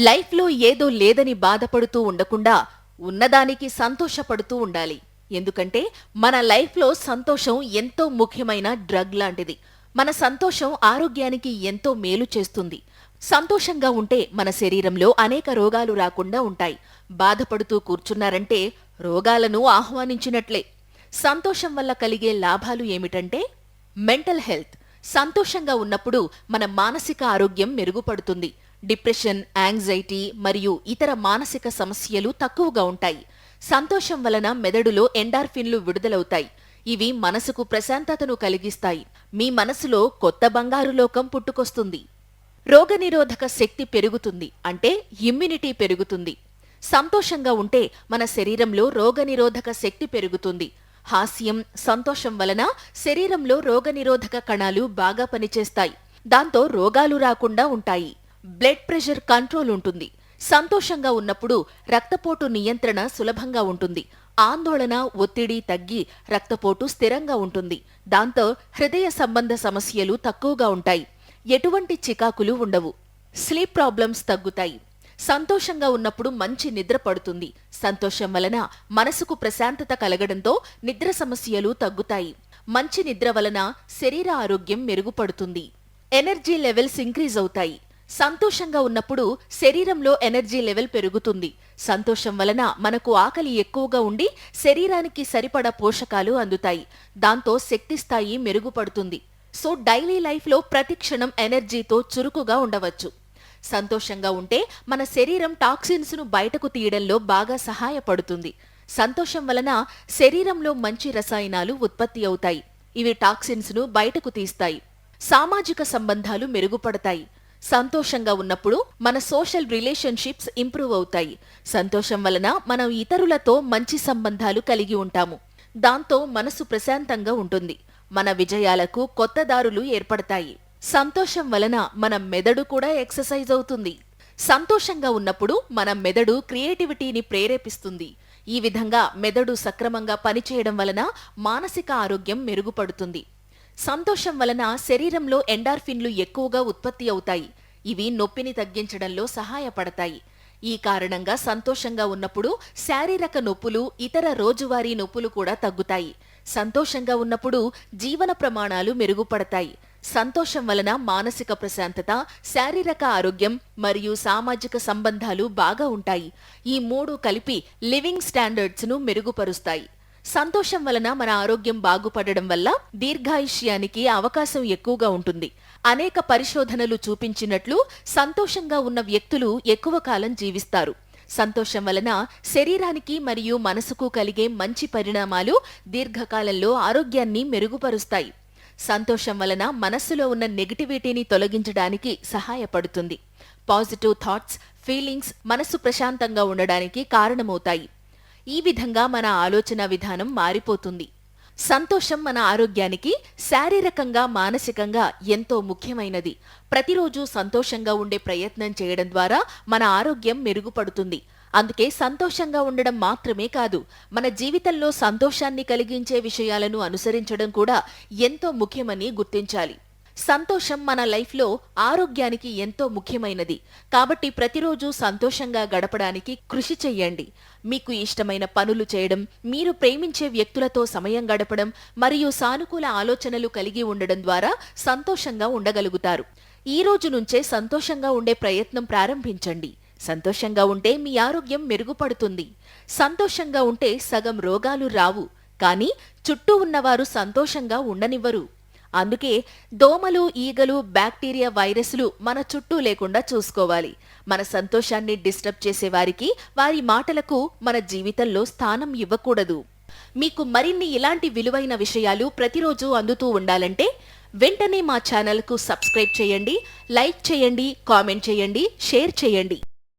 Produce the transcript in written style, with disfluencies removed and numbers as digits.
లైఫ్లో ఏదో లేదని బాధపడుతూ ఉండకుండా ఉన్నదానికి సంతోషపడుతూ ఉండాలి. ఎందుకంటే మన లైఫ్లో సంతోషం ఎంతో ముఖ్యమైన డ్రగ్ లాంటిది. మన సంతోషం ఆరోగ్యానికి ఎంతో మేలు చేస్తుంది. సంతోషంగా ఉంటే మన శరీరంలో అనేక రోగాలు రాకుండా ఉంటాయి. బాధపడుతూ కూర్చున్నారంటే రోగాలను ఆహ్వానించినట్లే. సంతోషం వల్ల కలిగే లాభాలు ఏమిటంటే మెంటల్ హెల్త్. సంతోషంగా ఉన్నప్పుడు మన మానసిక ఆరోగ్యం మెరుగుపడుతుంది. డిప్రెషన్, యాంగ్జైటీ మరియు ఇతర మానసిక సమస్యలు తక్కువగా ఉంటాయి. సంతోషం వలన మెదడులో ఎండార్ఫిన్లు విడుదలవుతాయి. ఇవి మనసుకు ప్రశాంతతను కలిగిస్తాయి. మీ మనసులో కొత్త బంగారు లోకం పుట్టుకొస్తుంది. రోగనిరోధక శక్తి పెరుగుతుంది, అంటే ఇమ్యూనిటీ పెరుగుతుంది. సంతోషంగా ఉంటే మన శరీరంలో రోగనిరోధక శక్తి పెరుగుతుంది. హాస్యం, సంతోషం వలన శరీరంలో రోగనిరోధక కణాలు బాగా పనిచేస్తాయి. దాంతో రోగాలు రాకుండా ఉంటాయి. బ్లడ్ ప్రెషర్ కంట్రోల్ ఉంటుంది. సంతోషంగా ఉన్నప్పుడు రక్తపోటు నియంత్రణ సులభంగా ఉంటుంది. ఆందోళన, ఒత్తిడి తగ్గి రక్తపోటు స్థిరంగా ఉంటుంది. దాంతో హృదయ సంబంధ సమస్యలు తక్కువగా ఉంటాయి. ఎటువంటి చికాకులు ఉండవు. స్లీప్ ప్రాబ్లమ్స్ తగ్గుతాయి. సంతోషంగా ఉన్నప్పుడు మంచి నిద్ర పడుతుంది. సంతోషం వలన మనసుకు ప్రశాంతత కలగడంతో నిద్ర సమస్యలు తగ్గుతాయి. మంచి నిద్ర వలన శరీర ఆరోగ్యం మెరుగుపడుతుంది. ఎనర్జీ లెవెల్స్ ఇంక్రీజ్ అవుతాయి. సంతోషంగా ఉన్నప్పుడు శరీరంలో ఎనర్జీ లెవెల్ పెరుగుతుంది. సంతోషం వలన మనకు ఆకలి ఎక్కువగా ఉండి శరీరానికి సరిపడా పోషకాలు అందుతాయి. దాంతో శక్తి స్థాయి మెరుగుపడుతుంది. సో డైలీ లైఫ్లో ప్రతి క్షణం ఎనర్జీతో చురుకుగా ఉండవచ్చు. సంతోషంగా ఉంటే మన శరీరం టాక్సిన్స్ ను బయటకు తీయడంలో బాగా సహాయపడుతుంది. సంతోషం వలన శరీరంలో మంచి రసాయనాలు ఉత్పత్తి అవుతాయి. ఇవి టాక్సిన్స్ ను బయటకు తీస్తాయి. సామాజిక సంబంధాలు మెరుగుపడతాయి. సంతోషంగా ఉన్నప్పుడు మన సోషల్ రిలేషన్షిప్స్ ఇంప్రూవ్ అవుతాయి. సంతోషం వలన మనం ఇతరులతో మంచి సంబంధాలు కలిగి ఉంటాము. దాంతో మనసు ప్రశాంతంగా ఉంటుంది. మన విజయాలకు కొత్త దారులు ఏర్పడతాయి. సంతోషం వలన మన మెదడు కూడా ఎక్సర్సైజ్ అవుతుంది. సంతోషంగా ఉన్నప్పుడు మన మెదడు క్రియేటివిటీని ప్రేరేపిస్తుంది. ఈ విధంగా మెదడు సక్రమంగా పనిచేయడం వలన మానసిక ఆరోగ్యం మెరుగుపడుతుంది. సంతోషం వలన శరీరంలో ఎండార్ఫిన్లు ఎక్కువగా ఉత్పత్తి అవుతాయి. ఇవి నొప్పిని తగ్గించడంలో సహాయపడతాయి. ఈ కారణంగా సంతోషంగా ఉన్నప్పుడు శారీరక నొప్పులు, ఇతర రోజువారీ నొప్పులు కూడా తగ్గుతాయి. సంతోషంగా ఉన్నప్పుడు జీవన ప్రమాణాలు మెరుగుపడతాయి. సంతోషం వలన మానసిక ప్రశాంతత, శారీరక ఆరోగ్యం మరియు సామాజిక సంబంధాలు బాగా ఉంటాయి. ఈ మూడు కలిపి లివింగ్ స్టాండర్డ్స్ ను మెరుగుపరుస్తాయి. సంతోషం వలన మన ఆరోగ్యం బాగుపడడం వల్ల దీర్ఘాయుష్యానికి అవకాశం ఎక్కువగా ఉంటుంది. అనేక పరిశోధనలు చూపించినట్లు సంతోషంగా ఉన్న వ్యక్తులు ఎక్కువ కాలం జీవిస్తారు. సంతోషం వలన శరీరానికి మరియు మనసుకు కలిగే మంచి పరిణామాలు దీర్ఘకాలంలో ఆరోగ్యాన్ని మెరుగుపరుస్తాయి. సంతోషం వలన మనస్సులో ఉన్న నెగటివిటీని తొలగించడానికి సహాయపడుతుంది. పాజిటివ్ థాట్స్, ఫీలింగ్స్ మనసు ప్రశాంతంగా ఉండడానికి కారణమవుతాయి. ఈ విధంగా మన ఆలోచన విధానం మారిపోతుంది. సంతోషం మన ఆరోగ్యానికి శారీరకంగా, మానసికంగా ఎంతో ముఖ్యమైనది. ప్రతిరోజు సంతోషంగా ఉండే ప్రయత్నం చేయడం ద్వారా మన ఆరోగ్యం మెరుగుపడుతుంది. అందుకే సంతోషంగా ఉండడం మాత్రమే కాదు, మన జీవితంలో సంతోషాన్ని కలిగించే విషయాలను అనుసరించడం కూడా ఎంతో ముఖ్యమని గుర్తించాలి. సంతోషం మన లైఫ్లో ఆరోగ్యానికి ఎంతో ముఖ్యమైనది. కాబట్టి ప్రతిరోజు సంతోషంగా గడపడానికి కృషి చెయ్యండి. మీకు ఇష్టమైన పనులు చేయడం, మీరు ప్రేమించే వ్యక్తులతో సమయం గడపడం మరియు సానుకూల ఆలోచనలు కలిగి ఉండడం ద్వారా సంతోషంగా ఉండగలుగుతారు. ఈ రోజు నుంచే సంతోషంగా ఉండే ప్రయత్నం ప్రారంభించండి. సంతోషంగా ఉంటే మీ ఆరోగ్యం మెరుగుపడుతుంది. సంతోషంగా ఉంటే సగం రోగాలు రావు, కానీ చుట్టూ ఉన్నవారు సంతోషంగా ఉండనివ్వరు. అందుకే దోమలు, ఈగలు, బ్యాక్టీరియా, వైరస్లు మన చుట్టూ లేకుండా చూసుకోవాలి. మన సంతోషాన్ని డిస్టర్బ్ చేసేవారికి, వారి మాటలకు మన జీవితంలో స్థానం ఇవ్వకూడదు. మీకు మరిన్ని ఇలాంటి విలువైన విషయాలు ప్రతిరోజు అందుతూ ఉండాలంటే వెంటనే మా ఛానల్కు సబ్స్క్రైబ్ చేయండి, లైక్ చేయండి, కామెంట్ చేయండి, షేర్ చేయండి.